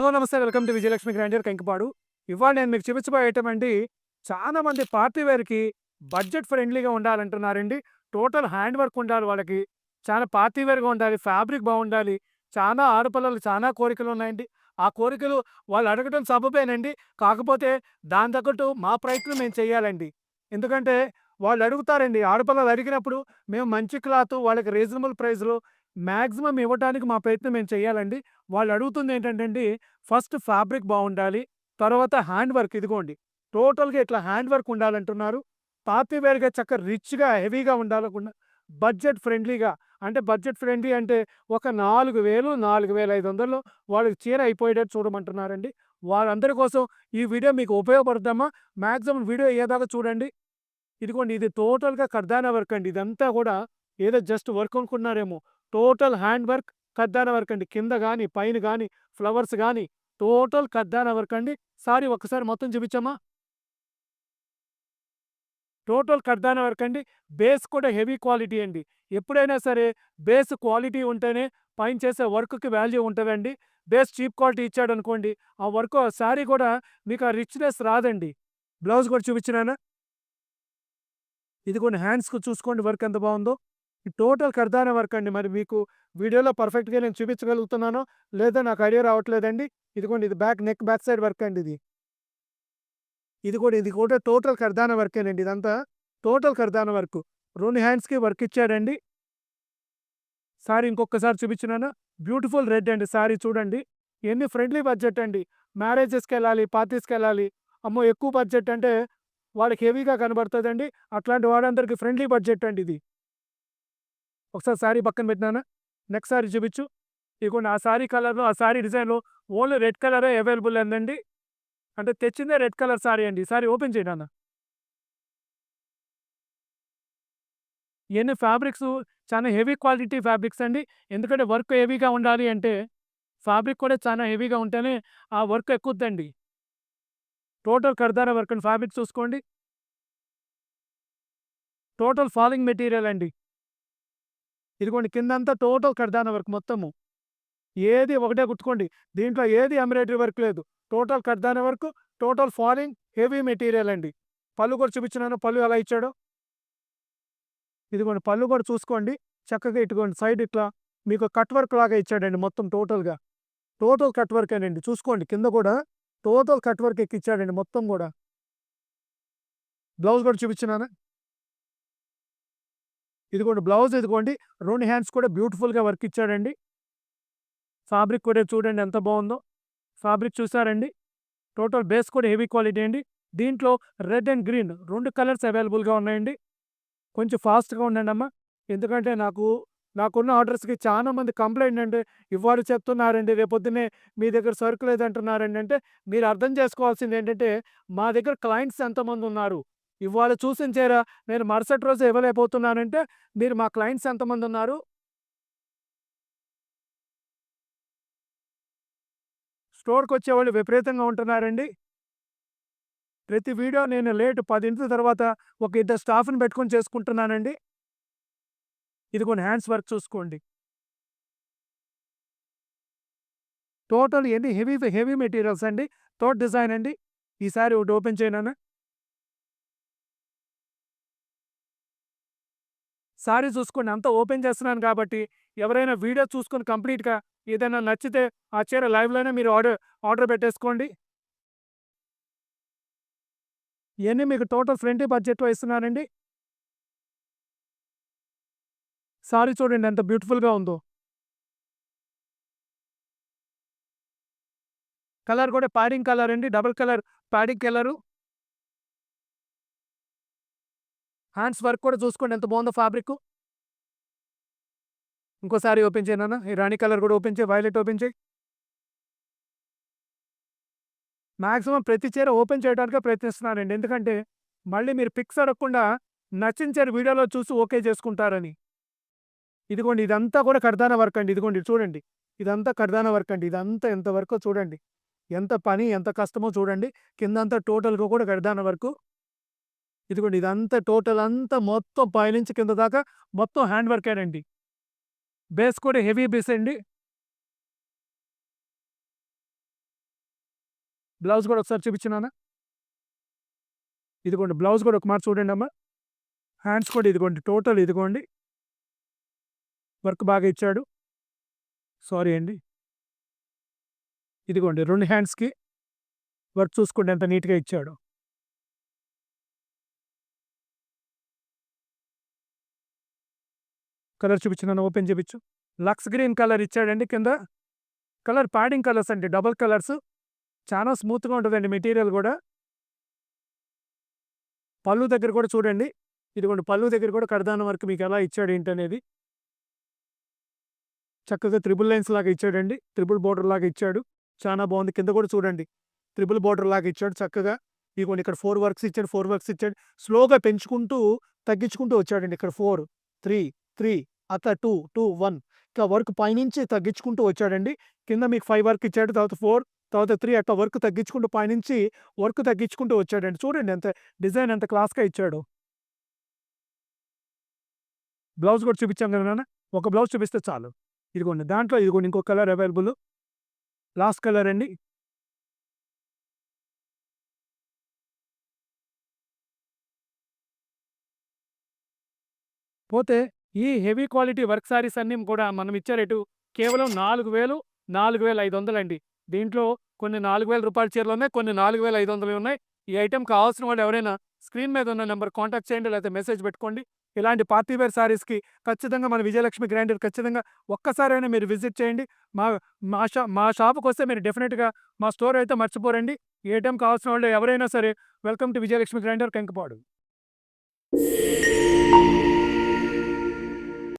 Hello నమస్తే. Welcome to Vijayalakshmi grinder Kankipadu. ఇవాళ నేను మీకు చూపించబోయే ఐటెమ్ అండి. చాలా మంది పార్టీ వేర్‌కి బడ్జెట్ ఫ్రెండ్లీగా ఉండాలంటున్నారండి. టోటల్ హ్యాండ్ వర్క్ ఉండాలి వాళ్ళకి. చాలా పార్టీ వేర్‌గా ఉండాలి. ఫ్యాబ్రిక్ బావుండాలి. చాలా ఆడపిల్లలు చాలా కోరికలు ఉన్నాయండి. ఆ కోరికలు వాళ్ళు అడగడం సబబేనండి. కాకపోతే దాని తగ్గట్టు మా ప్రయత్నం మేము చేయాలండి. ఎందుకంటే వాళ్ళు అడుగుతారండి. ఆడపిల్లలు అడిగినప్పుడు మేము మంచి క్లాత్ వాళ్ళకి రీజనబుల్ ప్రైస్‌లో మాక్సిమం ఇవ్వడానికి మా ప్రయత్నం మేము చేయాలండి. వాళ్ళు అడుగుతుంది ఏంటంటే అండి, ఫస్ట్ ఫ్యాబ్రిక్ బావుండాలి. తర్వాత హ్యాండ్ వర్క్ ఇదిగోండి. టోటల్‌గా ఇట్లా హ్యాండ్ వర్క్ ఉండాలంటున్నారు. పార్టీ వేర్‌గా రిచ్‌గా, హెవీగా ఉండాలకుండా బడ్జెట్ ఫ్రెండ్లీగా అంటే బడ్జెట్ ఫ్రెండ్లీ అంటే ఒక 4000, 4500లో వాళ్ళకి చీర అయిపోయేటట్టు చూడమంటున్నారండి. వాళ్ళందరి కోసం ఈ వీడియో మీకు ఉపయోగపడుద్దమ్మా. మాక్సిమం వీడియో అయ్యేదాకా చూడండి. ఇదిగోండి ఇది టోటల్‌గా కర్దానా వర్క్ అండి. ఇదంతా గూడా ఏదో జస్ట్ వర్క్ అనుకుంటున్నారేమో. టోటల్ హ్యాండ్ వర్క్, కర్దానా వర్క్ అండి. కింద గాని, పైన గాని, ఫ్లవర్స్ గాని టోటల్ కర్దానా వర్క్ అండి. సారీ ఒక్కసారి మొత్తం చూపించమ్మా. టోటల్ కర్దానా వర్క్ అండి. బేస్ కూడా హెవీ క్వాలిటీ అండి. ఎప్పుడైనా సరే బేస్ క్వాలిటీ ఉంటేనే పైన చేసే వర్క్‌కి వాల్యూ ఉంటదండి. బేస్ చీప్ క్వాలిటీ ఇచ్చాడనుకోండి, ఆ వర్క్ సారీ కూడా మీకు ఆ రిచ్‌నెస్ రాదండి. బ్లౌజ్ కూడా చూపించనానా? ఇదిగోండి హ్యాండ్స్‌కి చూసుకోండి వర్క్ ఎంత బావుందో. ఈ టోటల్ కర్దానా వర్క్ అండి. మరి మీకు వీడియోలో పర్ఫెక్ట్‌గా నేను చూపించగలుగుతున్నానో, లేదో నాకు ఐడియా రావట్లేదండి. ఇదిగోండి ఇది బ్యాక్ సైడ్ వర్క్ అండి ఇది. ఇది కూడా టోటల్ కర్దానా వర్కేనండి ఇదంతా. Total కర్దానా work. 2 హ్యాండ్స్‌కి వర్క్ ఇచ్చాడండి. సారీ ఇంకొక్కసారి చూపించనానా? బ్యూటిఫుల్ రెడ్ అండి సారీ చూడండి. ఇయన్నీ ఫ్రెండ్లీ బడ్జెట్ అండి. మ్యారేజెస్‌కెళ్ళాలి, పార్టీస్‌కెళ్ళాలి. అమ్మో! ఎక్కువ బడ్జెట్ అంటే వాళ్ళకి హెవీగా కనబడతదండి. అట్లాంటి వాళ్ళందరికి ఫ్రెండ్లీ బడ్జెట్ అండి ఇది. ఒకసారి శారీ పక్కన పెట్టినానా? నెక్స్ట్ శారీ చూపించు. ఇదిగోండి ఆ శారీ కలర్‌లో, ఆ శారీ డిజైన్‌లో ఓన్లీ రెడ్ కలరే అవైలబుల్ ఉందండి. అంటే తెచ్చిందే రెడ్ కలర్ శారీ అండి. ఈ శారీ ఓపెన్ చెయి నాన్న. ఇయన్నీ ఫ్యాబ్రిక్సు చాలా హెవీ క్వాలిటీ ఫ్యాబ్రిక్స్ అండి. ఎందుకంటే వర్క్ హెవీగా ఉండాలి అంటే, ఫ్యాబ్రిక్ కూడా చాలా హెవీగా ఉంటేనే ఆ వర్క్ ఎక్కుద్దండి. టోటల్ కర్దానా వర్క్ అండి. ఫ్యాబ్రిక్ చూసుకోండి. టోటల్ ఫాలింగ్ మెటీరియల్ అండి. ఇదిగోండి కిందంతా టోటల్ కర్దానా వర్క్ మొత్తము. ఏది ఒకటే గుర్తుకోండి. దీంట్లో ఏది ఎంబ్రాయిడరీ వర్క్ లేదు. టోటల్ కర్దానా work, total falling heavy material అండి. పళ్ళు కూడా చూపించినాను. పళ్ళు ఎలా ఇచ్చాడో. ఇదిగోండి పళ్ళు కూడా చూసుకోండి. చక్కగా ఇటుగోండి సైడ్ ఇట్లా మీకు కట్ వర్క్ లాగా ఇచ్చాడండి మొత్తం టోటల్‌గా. టోటల్ కట్ వర్కేనండి. చూసుకోండి కింద కూడా టోటల్ కట్ వర్క్ ఎక్కిచ్చాడండి మొత్తం గూడా. బ్లౌజ్ కూడా చూపించినానా? ఇదిగోండి బ్లౌజ్ ఇదిగోండి 2 హ్యాండ్స్ కూడా బ్యూటిఫుల్‌గా వర్క్ ఇచ్చాడండి. ఫ్యాబ్రిక్ కూడా చూడండి ఎంత బావుందో. ఫ్యాబ్రిక్ చూసారండి? టోటల్ బేస్ కూడా హెవీ క్వాలిటీ అండి. దీంట్లో రెడ్ అండ్ గ్రీన్ 2 కలర్స్ అవైలబుల్‌గా ఉన్నాయండి. కొంచెం ఫాస్ట్‌గా ఉండండమ్మా. ఎందుకంటే నాకున్న ఆర్డర్స్‌కి చాలా మంది కంప్లెయింట్ అంటే ఇవాళ చెప్తున్నారండి, రేపొద్దున్నే మీ దగ్గర సరుకు లేదంటున్నారండి అంటే, మీరు అర్థం చేసుకోవాల్సిందేంటంటే, మా దగ్గర క్లయింట్స్ ఎంతమందున్నారు? ఇవాళ చూసిన చీర నేను మరుసటి రోజు ఇవ్వలేకపోతున్నానంటే, మీరు మా క్లయింట్స్ ఎంతమందున్నారు? స్టోర్‌కొచ్చేవాళ్ళు విపరీతంగా ఉంటున్నారండి. ప్రతి వీడియో నేను లేట్ 10 తర్వాత ఒక ఇద్దరు స్టాఫ్‌ని పెట్టుకొని చేసుకుంటున్నానండి. ఇదిగోండి హ్యాండ్స్ వర్క్ చూసుకోండి. టోటల్ ఇయన్నీ హెవీ మెటీరియల్స్ అండి. థర్డ్ డిజైన్ అండి. ఈ సారీ ఒకటి ఓపెన్ చేయనానా? సారీ చూసుకోండి అంతా ఓపెన్ చేస్తున్నాను కాబట్టి, ఎవరైనా వీడియో చూసుకొని కంప్లీట్‌గా ఏదైనా నచ్చితే ఆ చీర లైవ్‌లోనే మీరు ఆర్డర్ పెట్టేసుకోండి. ఇయన్నీ మీకు టోటల్ ఫ్రెండ్లీ బడ్జెట్‌లో ఇస్తున్నానండి. సారీ చూడండి ఎంత బ్యూటిఫుల్‌గా ఉందో. కలర్ కూడా ప్యాడింగ్ కలర్ అండి. Double colour padding colour. Hands work కూడా చూసుకోండి ఎంత బావుందో ఫ్యాబ్రిక్కు. ఇంకో సారీ ఓపెన్ చేయనాన్న. ఈ రాణి కలర్ కూడా ఓపెన్ చేయి. వైలెట్ ఓపెన్ చేయి. మాక్సిమం ప్రతి చీర ఓపెన్ చేయడానికే ప్రయత్నిస్తున్నానండి. ఎందుకంటే, మళ్ళీ మీరు పిక్స్ అడగకుండా నచ్చిన చీర వీడియోలో చూసి ఓకే చేసుకుంటారని. ఇదిగోండి ఇదంతా కూడా కర్దానా వర్క్ అండి. ఇదిగోండి చూడండి. ఇదంతా కర్దానా వర్క్ అండి. ఇదంతా ఎంత వర్కో చూడండి. ఎంత పని, ఎంత కష్టమో చూడండి. కిందంతా టోటల్‌గా కూడా కర్దానా వర్కు. ఇదిగోండి ఇదంతా టోటల్ అంతా మొత్తం పైనుంచి కింద దాకా మొత్తం హ్యాండ్ వర్కేనండి. బేస్ కూడా హెవీ బేస్ అండి. బ్లౌజ్ కూడా ఒకసారి చూపించినానా? ఇదిగోండి బ్లౌజ్ కూడా ఒక మాట చూడండి అమ్మా. హ్యాండ్స్ కూడా ఇదిగోండి టోటల్ ఇదిగోండి వర్క్ బాగా ఇచ్చాడు. సారీ అండి. ఇదిగోండి 2 హ్యాండ్స్‌కి వర్క్ చూసుకోండి ఎంత నీట్‌గా ఇచ్చాడో. కలర్ చూపించినాను, ఓపెన్ చేపించు. లక్స్ గ్రీన్ కలర్ ఇచ్చాడండి కింద. కలర్ ప్యాడింగ్ కలర్స్ అండి, డబుల్ కలర్స్. చాలా స్మూత్‌గా ఉంటదండి మెటీరియల్ గూడా. పళ్ళు దగ్గర కూడా చూడండి. ఇదిగోండి పళ్ళు దగ్గర కూడా కడదానం వర్క్ మీకెలా ఇచ్చాడు ఏంటనేది. చక్కగా త్రిబుల్ లైన్స్ లాగా ఇచ్చాడండి. త్రిబుల్ బోర్డర్ లాగా ఇచ్చాడు. చానా బావుంది. కింద కూడా చూడండి. త్రిబుల్ బోర్డర్ లాగా ఇచ్చాడు చక్కగా. ఇదిగోండి ఇక్కడ 4 వర్క్స్ ఇచ్చాడు, 4 వర్క్స్ ఇచ్చాడు. స్లోగా పెంచుకుంటూ, తగ్గించుకుంటూ వచ్చాడండి. ఇక్కడ 4, 3, 3 అట్లా 2, 2, 1 ఇట్లా వర్క్ పైనుంచి తగ్గించుకుంటూ వచ్చాడండి. కింద మీకు 5 వర్క్ ఇచ్చాడు. తర్వాత 4, తర్వాత 3 అట్లా వర్క్ తగ్గించుకుంటూ పైనుంచి వర్క్ తగ్గించుకుంటూ వచ్చాడండి. చూడండి ఎంత డిజైన్ ఎంత క్లాస్‌గా ఇచ్చాడో. బ్లౌజ్ కూడా చూపించాం కదా నాన్న. ఒక బ్లౌజ్ చూపిస్తే చాలు. ఇదిగోండి దాంట్లో ఇదిగోండి ఇంకో కలర్ అవైలబుల్. లాస్ట్ కలర్ అండి. పోతే ఈ హెవీ క్వాలిటీ వర్క్ సారీస్ అన్నీ కూడా మనం ఇచ్చే రేటు కేవలం 4000, 4500 అండి. దీంట్లో కొన్ని రూ. 4000 చీరలున్నాయి. కొన్ని 4500 ఉన్నాయి. ఈ ఐటెమ్ కావాల్సిన వాళ్ళు ఎవరైనా స్క్రీన్ మీద ఉన్న నంబర్ కాంటాక్ట్ చేయండి. లేకపోతే మెసేజ్ పెట్టుకోండి. ఇలాంటి పార్టీ వేర్ సారీస్‌కి ఖచ్చితంగా మన విజయలక్ష్మి గ్రైండర్ ఖచ్చితంగా ఒక్కసారైనా మీరు విజిట్ చేయండి. మా మా షాప్‌కొస్తే మీరు డెఫినిట్‌గా మా స్టోర్ అయితే మర్చిపోరండి. ఈ ఐటెమ్ కావాల్సిన వాళ్ళు ఎవరైనా సరే welcome to Vijayalakshmi grinder, Kankipadu.